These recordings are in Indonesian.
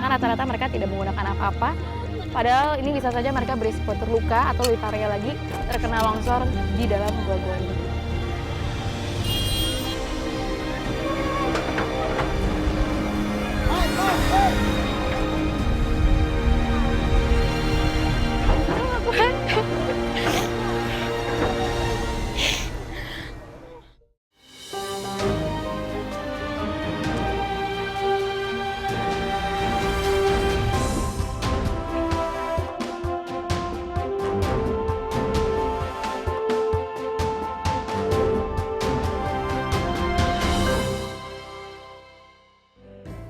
karena rata-rata mereka tidak menggunakan apa-apa. Padahal ini bisa saja mereka berisiko terluka atau lebih parahnya lagi terkena longsor di dalam gua-gua ini.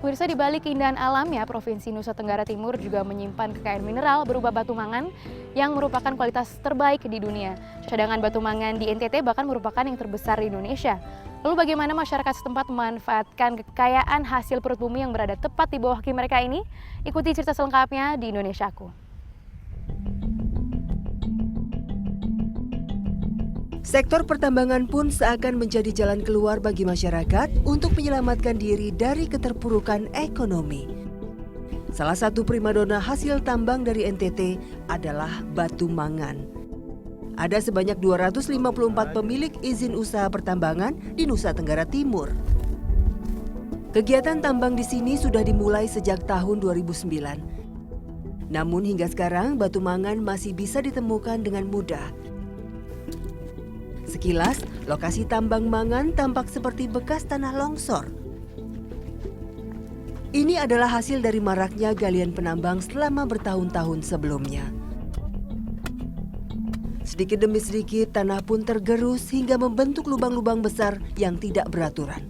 Pemirsa, di balik keindahan alamnya, Provinsi Nusa Tenggara Timur juga menyimpan kekayaan mineral berupa batu mangan yang merupakan kualitas terbaik di dunia. Cadangan batu mangan di NTT bahkan merupakan yang terbesar di Indonesia. Lalu bagaimana masyarakat setempat memanfaatkan kekayaan hasil perut bumi yang berada tepat di bawah kaki mereka ini? Ikuti cerita selengkapnya di Indonesiaku. Sektor pertambangan pun seakan menjadi jalan keluar bagi masyarakat untuk menyelamatkan diri dari keterpurukan ekonomi. Salah satu primadona hasil tambang dari NTT adalah batu mangan. Ada sebanyak 254 pemilik izin usaha pertambangan di Nusa Tenggara Timur. Kegiatan tambang di sini sudah dimulai sejak tahun 2009. Namun hingga sekarang batu mangan masih bisa ditemukan dengan mudah. Sekilas, lokasi tambang mangan tampak seperti bekas tanah longsor. Ini adalah hasil dari maraknya galian penambang selama bertahun-tahun sebelumnya. Sedikit demi sedikit, tanah pun tergerus hingga membentuk lubang-lubang besar yang tidak beraturan.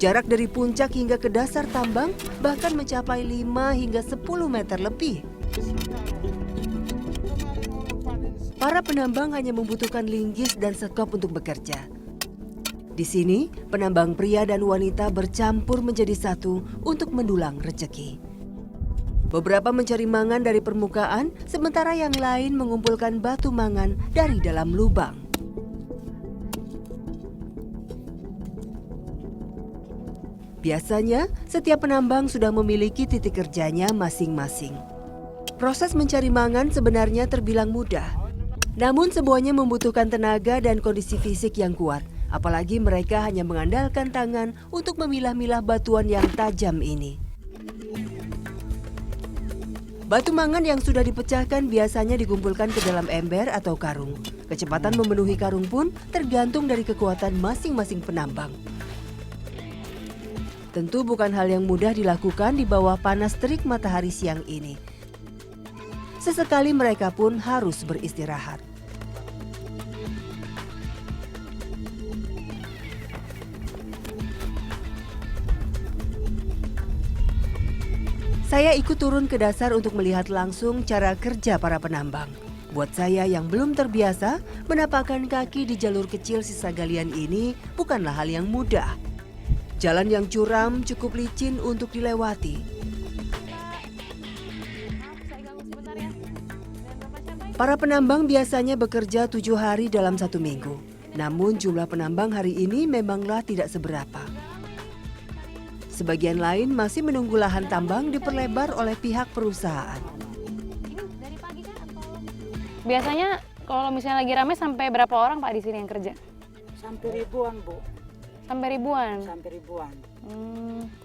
Jarak dari puncak hingga ke dasar tambang bahkan mencapai 5 hingga 10 meter lebih. Para penambang hanya membutuhkan linggis dan sekop untuk bekerja. Di sini, penambang pria dan wanita bercampur menjadi satu untuk mendulang rezeki. Beberapa mencari mangan dari permukaan, sementara yang lain mengumpulkan batu mangan dari dalam lubang. Biasanya, setiap penambang sudah memiliki titik kerjanya masing-masing. Proses mencari mangan sebenarnya terbilang mudah. Namun semuanya membutuhkan tenaga dan kondisi fisik yang kuat, apalagi mereka hanya mengandalkan tangan untuk memilah-milah batuan yang tajam ini. Batu mangan yang sudah dipecahkan biasanya dikumpulkan ke dalam ember atau karung. Kecepatan memenuhi karung pun tergantung dari kekuatan masing-masing penambang. Tentu bukan hal yang mudah dilakukan di bawah panas terik matahari siang ini. Sesekali mereka pun harus beristirahat. Saya ikut turun ke dasar untuk melihat langsung cara kerja para penambang. Buat saya yang belum terbiasa, menapakkan kaki di jalur kecil sisa galian ini bukanlah hal yang mudah. Jalan yang curam cukup licin untuk dilewati. Para penambang biasanya bekerja 7 hari dalam 1 minggu. Namun jumlah penambang hari ini memanglah tidak seberapa. Sebagian lain masih menunggu lahan tambang diperlebar oleh pihak perusahaan. Biasanya kalau misalnya lagi ramai sampai berapa orang Pak di sini yang kerja? Sampai ribuan, Bu. Sampai ribuan? Sampai ribuan.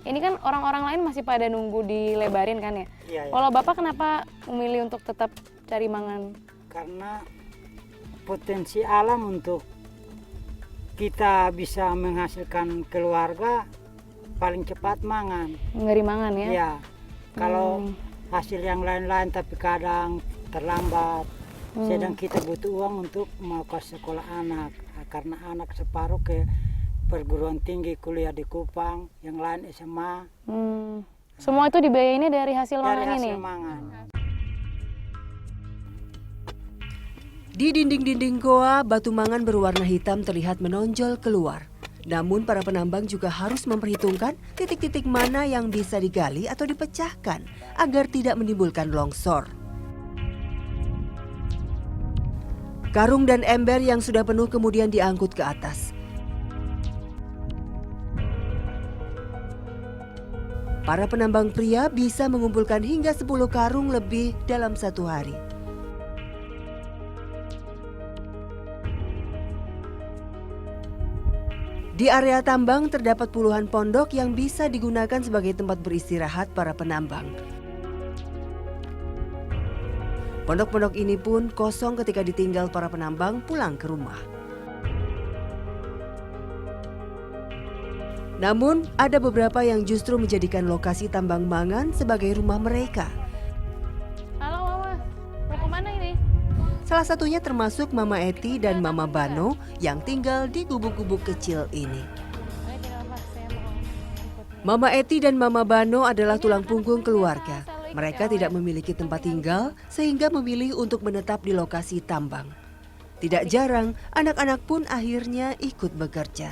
Ini kan orang-orang lain masih pada nunggu dilebarin kan ya? Iya, ya. Kalau Bapak kenapa memilih untuk tetap cari mangan? Karena potensi alam untuk kita bisa menghasilkan keluarga paling cepat mangan. Ngeri mangan ya? Iya. Kalau hasil yang lain-lain tapi kadang terlambat. Sedang kita butuh uang untuk mau ke sekolah anak. Karena anak separuh ke perguruan tinggi kuliah di Kupang, yang lain SMA. Semua itu dibiayainnya dari hasil mangan ini? Dari hasil mangan. Di dinding-dinding goa, batu mangan berwarna hitam terlihat menonjol keluar. Namun para penambang juga harus memperhitungkan titik-titik mana yang bisa digali atau dipecahkan agar tidak menimbulkan longsor. Karung dan ember yang sudah penuh kemudian diangkut ke atas. Para penambang pria bisa mengumpulkan hingga 10 karung lebih dalam satu hari. Di area tambang terdapat puluhan pondok yang bisa digunakan sebagai tempat beristirahat para penambang. Pondok-pondok ini pun kosong ketika ditinggal para penambang pulang ke rumah. Namun, ada beberapa yang justru menjadikan lokasi tambang mangan sebagai rumah mereka. Halo Mama, mau kemana ini? Salah satunya termasuk Mama Eti dan Mama Bano yang tinggal di gubuk-gubuk kecil ini. Mama Eti dan Mama Bano adalah tulang punggung keluarga. Mereka tidak memiliki tempat tinggal sehingga memilih untuk menetap di lokasi tambang. Tidak jarang, anak-anak pun akhirnya ikut bekerja.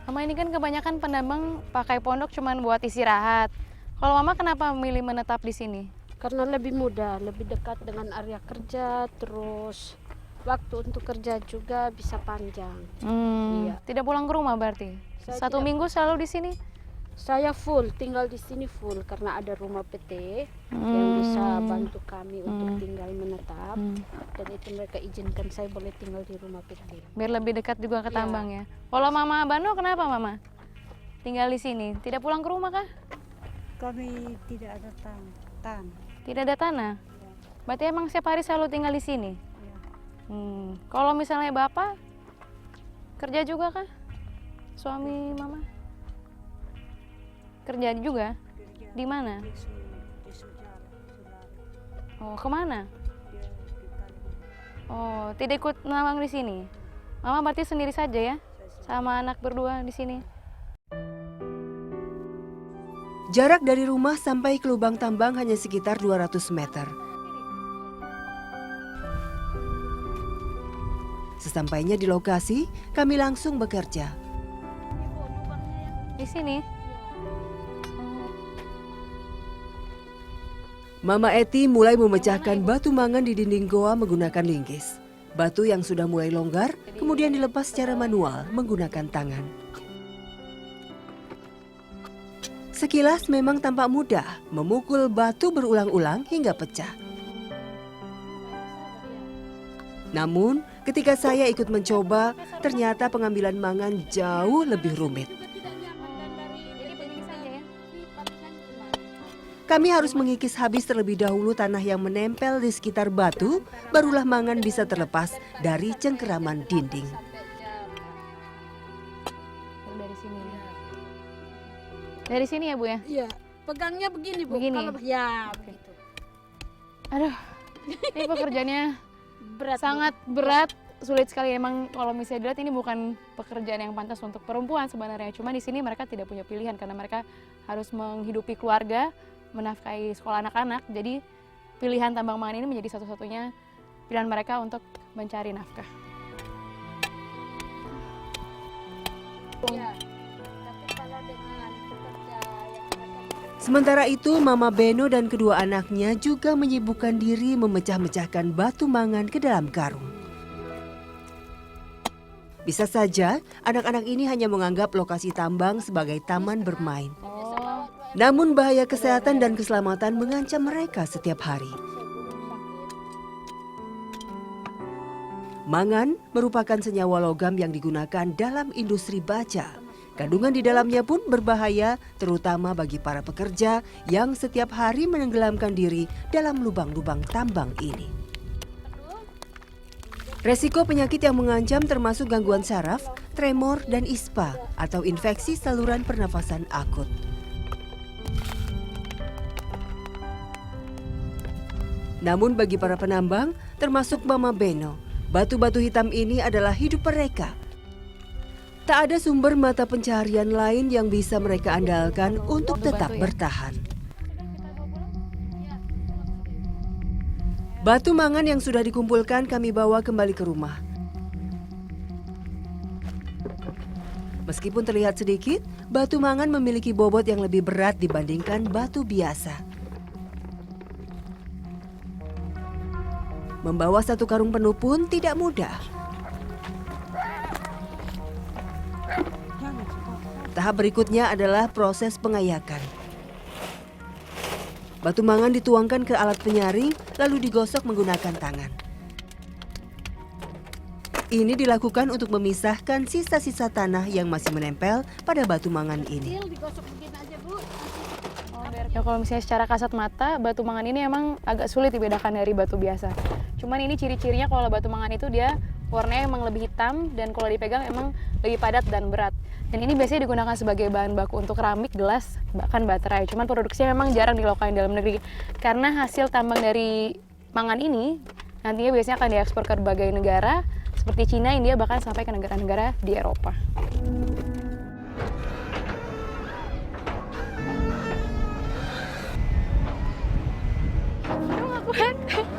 Mama, ini kan kebanyakan penambang pakai pondok cuman buat istirahat. Kalau Mama kenapa memilih menetap di sini? Karena lebih mudah, lebih dekat dengan area kerja, terus waktu untuk kerja juga bisa panjang. Iya. Tidak pulang ke rumah berarti? Saya Satu tidak- minggu selalu di sini? Saya full, tinggal di sini full karena ada rumah PT yang bisa bantu kami untuk tinggal menetap. Dan itu mereka izinkan saya boleh tinggal di rumah PT. Biar lebih dekat juga ke Iya. tambang ya. Kalau Mama Bano kenapa Mama? Tinggal di sini, tidak pulang ke rumah kah? Kami tidak ada tanah. Tidak ada tanah? Berarti emang setiap hari selalu tinggal di sini? Kalau misalnya Bapak kerja juga kah? Suami Mama? Kerja juga? Di mana? Di Sujara, Sulari. Oh, kemana? Dia di Kalimantan. Oh, tidak ikut nambang di sini? Mama berarti sendiri saja ya? Sama anak berdua di sini? Jarak dari rumah sampai ke lubang tambang hanya sekitar 200 meter. Sesampainya di lokasi, kami langsung bekerja. Di sini? Mama Eti mulai memecahkan batu mangan di dinding goa menggunakan linggis. Batu yang sudah mulai longgar kemudian dilepas secara manual menggunakan tangan. Sekilas memang tampak mudah memukul batu berulang-ulang hingga pecah. Namun, ketika saya ikut mencoba, ternyata pengambilan mangan jauh lebih rumit. Kami harus mengikis habis terlebih dahulu tanah yang menempel di sekitar batu, barulah mangan bisa terlepas dari cengkeraman dinding. Dari sini ya? Dari sini ya Bu ya? Iya, pegangnya begini Bu. Begini? Kalau ya begitu. Aduh, ini pekerjaannya Berat. Bu. sangat berat, sulit sekali. Emang kalau misalnya dilihat ini bukan pekerjaan yang pantas untuk perempuan sebenarnya. Cuma di sini mereka tidak punya pilihan karena mereka harus menghidupi keluarga, menafkahi sekolah anak-anak. Jadi pilihan tambang mangan ini menjadi satu-satunya pilihan mereka untuk mencari nafkah. Iya. Tapi kalau dengan pekerja yang mereka Sementara itu, Mama Beno dan kedua anaknya juga menyibukkan diri memecah-mecahkan batu mangan ke dalam karung. Bisa saja, anak-anak ini hanya menganggap lokasi tambang sebagai taman bermain. Namun bahaya kesehatan dan keselamatan mengancam mereka setiap hari. Mangan merupakan senyawa logam yang digunakan dalam industri baja. Kandungan di dalamnya pun berbahaya, terutama bagi para pekerja yang setiap hari menenggelamkan diri dalam lubang-lubang tambang ini. Resiko penyakit yang mengancam termasuk gangguan saraf, tremor, dan ispa atau infeksi saluran pernafasan akut. Namun bagi para penambang, termasuk Mama Beno, batu-batu hitam ini adalah hidup mereka. Tak ada sumber mata pencaharian lain yang bisa mereka andalkan untuk tetap bertahan. Batu mangan yang sudah dikumpulkan kami bawa kembali ke rumah. Meskipun terlihat sedikit, batu mangan memiliki bobot yang lebih berat dibandingkan batu biasa. Membawa satu karung penuh pun tidak mudah. Jangan. Tahap berikutnya adalah proses pengayakan. Batu mangan dituangkan ke alat penyaring lalu digosok menggunakan tangan. Ini dilakukan untuk memisahkan sisa-sisa tanah yang masih menempel pada batu mangan ini. Digosok begini aja Bu. Ya, kalau misalnya secara kasat mata, batu mangan ini emang agak sulit dibedakan dari batu biasa. Cuman ini ciri-cirinya kalau batu mangan itu dia warnanya emang lebih hitam dan kalau dipegang emang lebih padat dan berat. Dan ini biasanya digunakan sebagai bahan baku untuk keramik, gelas, bahkan baterai. Cuman produksinya memang jarang dilakukan di dalam negeri. Karena hasil tambang dari mangan ini nantinya biasanya akan diekspor ke berbagai negara seperti Cina, India, bahkan sampai ke negara-negara di Eropa. Aduh, nggak kuat.